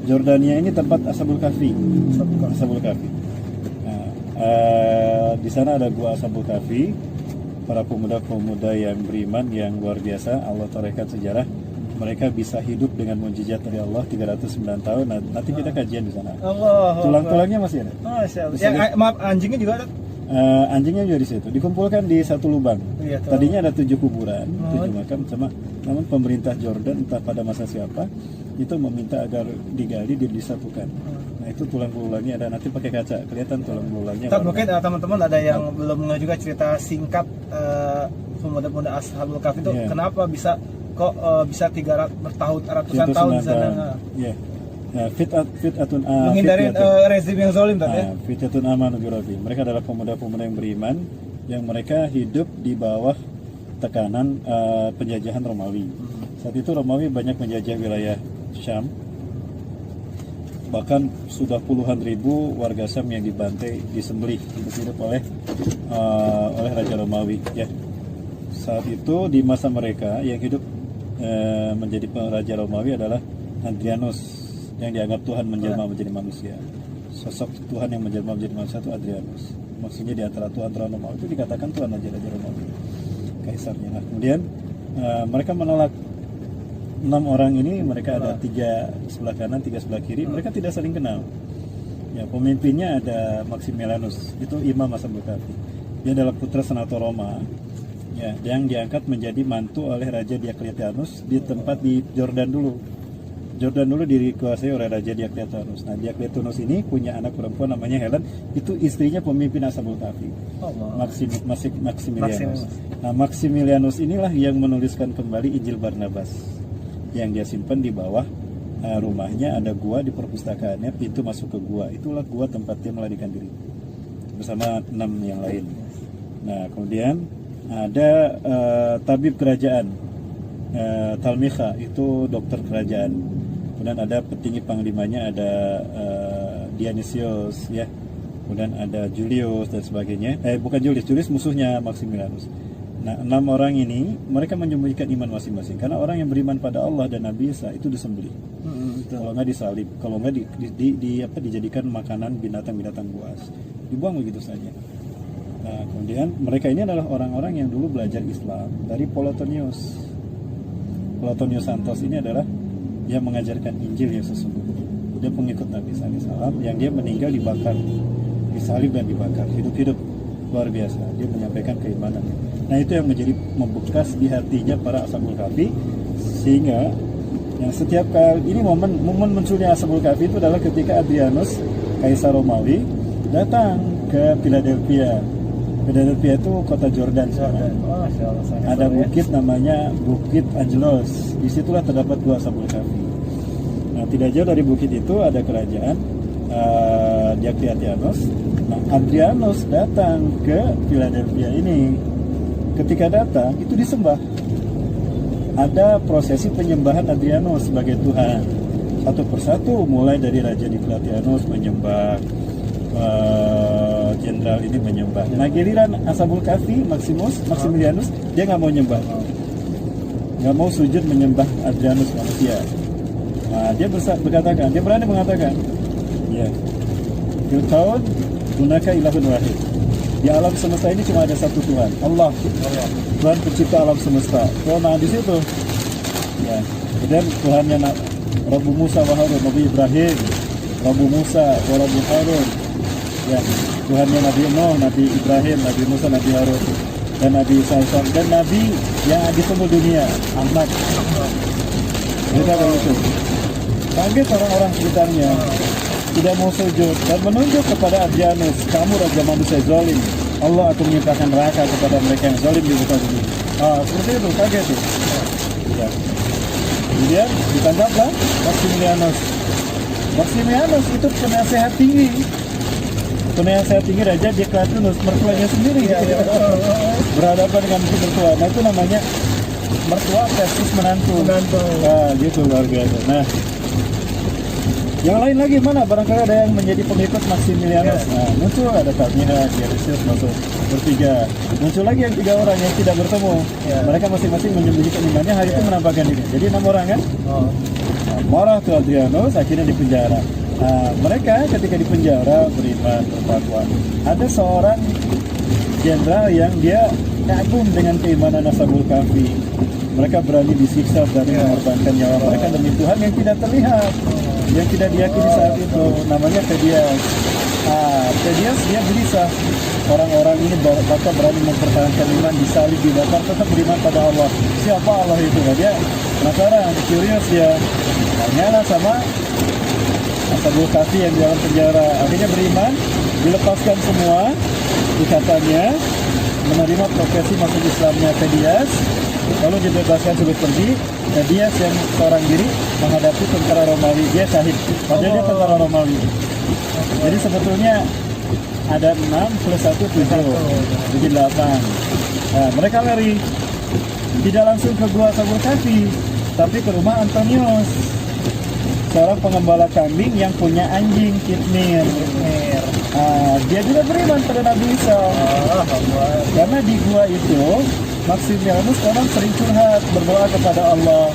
Jordania ini tempat Ashabul Kahfi. Ashabul Kahfi. Nah, di sana ada gua Ashabul Kahfi. Para pemuda-pemuda yang beriman yang luar biasa, Allah torehkan sejarah mereka bisa hidup dengan mukjizat dari Allah 309 tahun. Nah, nanti kita kajian di sana. Tulang-tulangnya masih ada. Masya Allah. Maaf, anjingnya juga ada? Anjingnya juga di situ. Dikumpulkan di satu lubang. Iya, tadinya ada 7 kuburan, 7 makam. Namun pemerintah Jordan entah pada masa siapa itu meminta agar digali dan disatukan. Nah itu tulang belulangnya ada, nanti pakai kaca kelihatan tulang belulangnya. Mungkin teman-teman ada yang belum mengenal juga cerita singkat pemuda-pemuda Ashabul Kahfi itu kenapa bisa bisa 300 ratusan tahun di sana. Nah, fit'atun menghindari rezim yang zalim tadi ya. Fit'atun amanu bi rabbihim. Mereka adalah pemuda-pemuda yang beriman yang mereka hidup di bawah tekanan penjajahan Romawi. Saat itu Romawi banyak menjajah wilayah Syam. Bahkan sudah puluhan ribu warga Syam yang dibantai, disembelih, hidup oleh Raja Romawi ya. Saat itu di masa mereka yang hidup menjadi Raja Romawi adalah Hadrianus yang dianggap Tuhan menjelma menjadi manusia. Sosok Tuhan yang menjelma menjadi manusia itu Hadrianus. Maksudnya di antara Tuhan Romawi itu dikatakan Tuhan Raja Romawi, kaisarnya. Nah, kemudian mereka menolak 6 orang ini, mereka ada 3 sebelah kanan, 3 sebelah kiri. Mereka tidak saling kenal. Ya, pemimpinnya ada Maximianus, itu imam Ashabul Kahfi. Dia adalah putra senator Roma. Ya, yang diangkat menjadi mantu oleh Raja Diocletianus di tempat di Jordan dulu. Jordan dulu dikuasai oleh Raja Diocletianus. Nah, Diocletianus ini punya anak perempuan namanya Helen, itu istrinya pemimpin Ashabul Kahfi. Maximianus. Nah, Maximianus inilah yang menuliskan kembali Injil Barnabas yang dia simpan di bawah rumahnya. Ada gua di perpustakaannya, pintu masuk ke gua. Itulah gua tempat dia melarikan diri bersama 6 yang lain. Nah, kemudian ada tabib kerajaan, Talmikha, itu dokter kerajaan. Kemudian ada petinggi panglimanya, ada Dionysius ya. Kemudian ada Julius dan sebagainya. Bukan Julius musuhnya Maximianus. Nah, 6 orang ini mereka menyembunyikan iman masing-masing karena orang yang beriman pada Allah dan Nabi Isa itu disembelih. Kalau nggak disalib, kalau nggak dijadikan makanan binatang-binatang buas, dibuang begitu saja. Nah, kemudian mereka ini adalah orang-orang yang dulu belajar Islam dari Plotinus Santos. Ini adalah yang mengajarkan Injil yang sesungguhnya. Dia pengikut Nabi SAW yang dia meninggal dibakar, disalib dan dibakar hidup-hidup. Luar biasa, dia menyampaikan keimanannya. Nah, itu yang menjadi membekas di hatinya para Ashabul Kahfi, sehingga yang setiap kali ini momen munculnya Ashabul Kahfi itu adalah ketika Hadrianus, kaisar Romawi, datang ke Philadelphia. Philadelphia itu kota Jordan sekarang. Ada bukit namanya Bukit Angelos. Disitulah terdapat gua Ashabul Kahfi. Nah, tidak jauh dari bukit itu ada kerajaan Diocletianus. Nah, Hadrianus datang ke Philadelphia ini. Ketika datang, itu disembah. Ada prosesi penyembahan Hadrianus sebagai Tuhan. Satu persatu, mulai dari Raja Diocletianus menyembah, jenderal ini menyembah. Nah, giliran Ashabul Kahfi, Maximianus, dia nggak mau nyembah, nggak mau sujud menyembah Hadrianus manusia. Nah, dia berani mengatakan, ya, fil kaun hunaka ilahun wahid. Di alam semesta ini cuma ada satu Tuhan, Allah, Tuhan pencipta alam semesta. Nah, di situ, ya, kemudian Tuhannya Rabbu Musa wa Harun, Nabi Ibrahim, Rabbu Musa wa Rabbu Harun, ya, Tuhannya Nabi Nuh, Nabi Ibrahim, Nabi Musa, Nabi Harun, dan Nabi Isa, dan Nabi yang ditunggu dunia, Ahmad. Kita begitu. Kaget orang-orang sekitarnya, tidak mau sujud dan menunjuk kepada Hadrianus, kamu raja manusia zalim, Allah akan menyiapkan neraka kepada mereka yang zalim di muka bumi. Seperti itu, kaget itu. Ya. Kemudian ditangkaplah Maximianus itu penasehat tinggi Raja Diocletianus, mertuanya sendiri berhadapan dengan mertua. Nah, itu namanya mertua versus menantu. Nah, gitu luar biasa. Nah, yang lain lagi mana? Barangkali ada yang menjadi pengikut Maximianus. Nah, muncul ada Talmikha, Dionysius masuk bertiga. Muncul lagi yang 3 orang yang tidak bertemu. Mereka masing-masing menyembunyikan imannya. Hari itu menampakkan diri. Jadi 6 orang kan? marah tuh Adrianus, akhirnya dipenjara. Mereka ketika dipenjara beriman, bertakwa. Ada seorang jenderal yang dia kagum dengan keimanan Ashabul Kahfi. Mereka berani disiksa, berani mengorbankan nyawa mereka demi Tuhan yang tidak terlihat, yang tidak diyakini saat itu. Namanya Pedias. Pedias dia gelisah. Orang-orang ini bakal berani mempertahankan iman, disalib, dibakar, tetap beriman pada Allah. Siapa Allah itu? Dia penasaran, curious dia. Tanyalah sama Ashabul Kahfi yang di dalam penjara. Akhirnya beriman, dilepaskan semua ikatannya, menerima profesi masuk Islamnya Pedias, lalu dibebaskan suruh pergi. Pedias yang seorang diri menghadapi tentara Romawi, dia syahid, padahal dia tentara Romawi. Jadi sebetulnya ada 6 plus 1 7, jadi 8. Mereka lari, tidak langsung ke gua Ashabul Kahfi, tapi ke rumah Antonius, seorang pengembala kambing yang punya anjing Kitmir. Dia juga beriman pada Nabi Isa. Karena di gua itu Maximianus orang sering curhat, berdoa kepada Allah.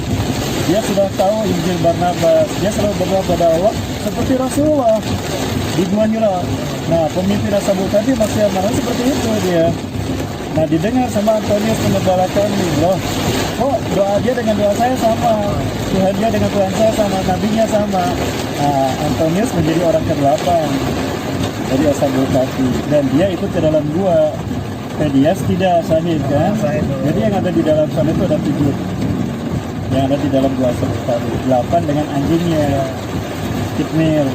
Dia sudah tahu Injil Barnabas, dia selalu berdoa pada Allah seperti Rasulullah di gua Hira. Nah, pemimpin Ashabul Kahfi Maximianus seperti itu dia. Nah, didengar sama Antonius pengembala kambing, loh, kok doa dia dengan doa saya sama, Tuhan dia dengan Tuhan saya sama, nabinya sama. Antonius menjadi orang ke-8 dari Ashabul Kahfi, dan dia ikut ke dalam gua. Pedias tidak syahid kan? Jadi yang ada di dalam sana itu ada 7 yang ada di dalam gua Ashabul Kahfi, 8 dengan anjingnya Kitmir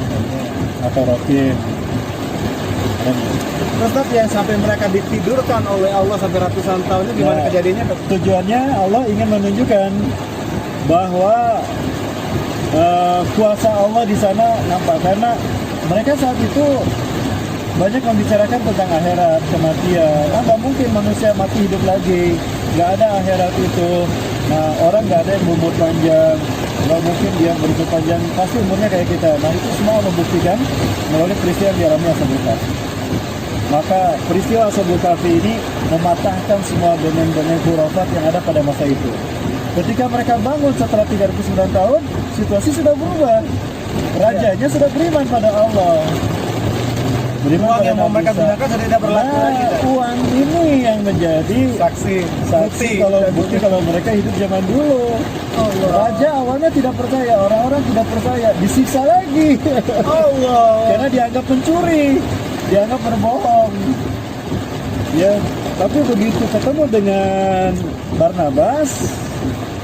atau Rokim. Terus yang sampai mereka ditidurkan oleh Allah sampai ratusan tahun itu gimana kejadiannya? Tujuannya Allah ingin menunjukkan bahwa kuasa Allah di sana nampak, karena mereka saat itu banyak membicarakan tentang akhirat, kematian. Nggak mungkin manusia mati hidup lagi, nggak ada akhirat itu. Nah, orang nggak ada yang berumur panjang, nggak mungkin dia berumur panjang, pasti umurnya kayak kita. Nah, itu semua Allah buktikan melalui peristiwa yang dialami Ashabul Kahfi. Maka peristiwa Ashabul Kahfi ini mematahkan semua domain-domain khurafat yang ada pada masa itu. Ketika mereka bangun setelah 309 tahun, situasi sudah berubah. Rajanya sudah beriman pada Allah. Uang yang mau mereka gunakan sudah tidak berlaku lagi. Uang ini yang menjadi saksi bukti kalau mereka hidup zaman dulu. Allah. Raja awalnya tidak percaya, orang-orang tidak percaya, disiksa lagi. Allah. Karena dianggap pencuri, dianggap berbohong. Ya, tapi begitu ketemu dengan Barnabas,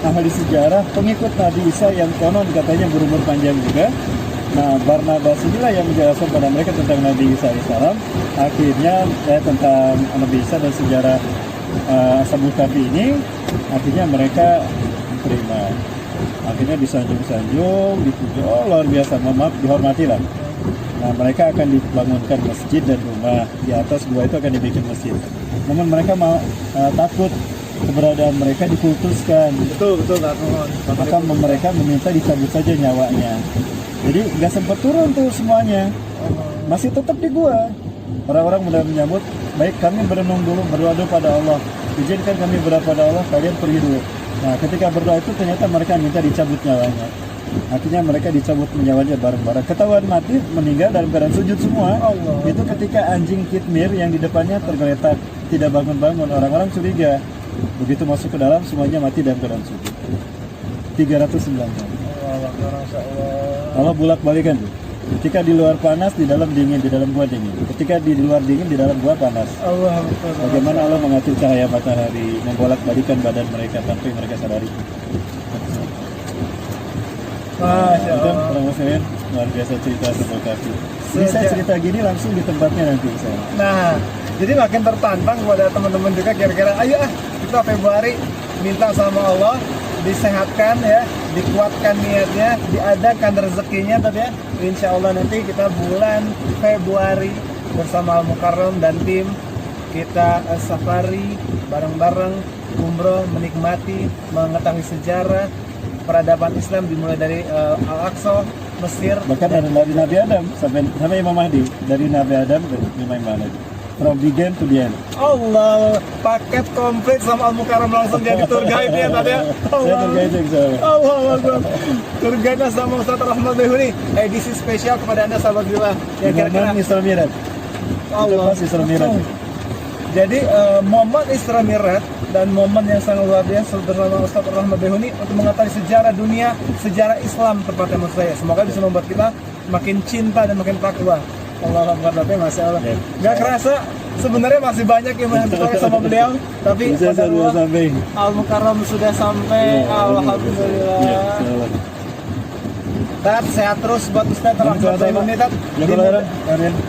ahli sejarah, pengikut Nabi Isa yang konon katanya berumur panjang juga. Nah, Barnabas inilah yang menjelaskan pada mereka tentang Nabi Isa AS. Akhirnya tentang Nabi Isa dan sejarah Ashabul Kahfi ini, akhirnya mereka terima. Akhirnya disanjung-sanjung, dipuji, luar biasa, maaf, dihormati lah. Nah, mereka akan dibangunkan masjid dan rumah. Di atas gua itu akan dibikin masjid. Namun mereka mau takut keberadaan mereka dikultuskan. Betul. Maka mereka meminta dicabut saja nyawanya. Jadi nggak sempat turun tuh semuanya, masih tetap di gua. Orang-orang mudah menyambut, baik kami berenung dulu, berdoa dulu pada Allah. Izinkan kami berdoa pada Allah, kalian pergi dulu. Nah, ketika berdoa itu ternyata mereka minta dicabut nyawanya. Akhirnya mereka dicabut nyawanya bareng-bareng. Ketahuan mati, meninggal dalam keadaan sujud semua. Allah. Itu ketika anjing Kitmir yang di depannya tergeletak, tidak bangun-bangun. Orang-orang curiga. Begitu masuk ke dalam, semuanya mati dalam keadaan sujud. 309 tahun. Allah bolak-balikan tuh. Ketika di luar panas, di dalam dingin, di dalam gua dingin. Ketika di luar dingin, di dalam gua panas. Bagaimana Allah mengatur cahaya matahari, membolak-balikan badan mereka tanpa mereka sadari. Masya Allah. Luar biasa cerita Ashabul Kahfi. Jadi saya cerita gini langsung di tempatnya nanti saya. Nah, jadi makin tertantang kepada teman-teman juga, kira-kira ayo kita Februari minta sama Allah disehatkan ya, dikuatkan niatnya, diadakan rezekinya tadi ya. Insya Allah nanti kita bulan Februari bersama Al-Mukarram dan tim kita safari bareng-bareng, umroh, menikmati, mengetahui sejarah peradaban Islam dimulai dari Al-Aqsa, Mesir, bahkan dari Nabi Adam sampai Imam Mahdi, dari Nabi Adam ke Imam Mahdi. from beginning to the end. Allah, paket komplit sama Al Mukarram langsung jadi tour guide ya tadi ya. Saya tour guide insya Allah. Allah Akbar. Tour guide sama Ustaz Rahmat Behuni. Edisi spesial kepada Anda sahabat Billah. Ya kira-kira Momen Isra Mi'raj. Allah. Pas Isra Mi'raj. Jadi momen Isra Mi'raj dan momen yang sangat luar biasa bersama Ustaz Rahmat Behuni untuk mengetahui sejarah dunia, sejarah Islam tepatnya maksud saya. Semoga bisa membuat kita makin cinta dan makin takwa. Allah Akbar, tapi masya Allah. Ya. Gak kerasa sebenarnya masih banyak yang menantikan sama beliau, tapi Bisa pada sudah sampai. Al Mukarram sudah sampai. Ya, Alhamdulillah. Ya, insya Allah. Tat, sehat terus buat Ustaz Rahmat Behuni, Tat.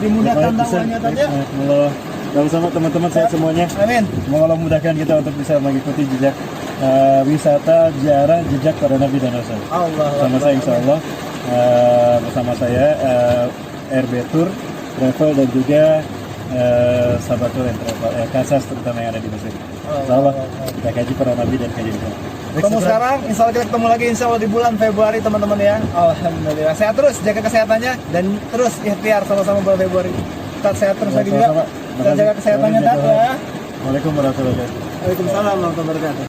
Dimudahkan dakwahnya, Tat ya. Allah. Sama teman-teman sehat semuanya. Amin. Semoga Allah memudahkan kita untuk bisa mengikuti jejak wisata ziarah jejak para nabi dan rasul. Allah. Sama saya insya Allah bersama saya RB Tour Travel dan juga Sahabat Tour and Travel Kasas terutama yang ada di Mesir. Insya Allah kita kaji para nabi dan kaji di sana. Ketemu sekarang, insya Allah kita ketemu lagi insya Allah di bulan Februari teman-teman ya. Alhamdulillah. Sehat terus, jaga kesehatannya dan terus ikhtiar sama-sama bulan Februari. Tat sehat terus lagi juga. Dan jaga kesehatannya Tat ya. Waalaikumsalam warahmatullahi wabarakatuh. Waalaikumsalam warahmatullahi wabarakatuh.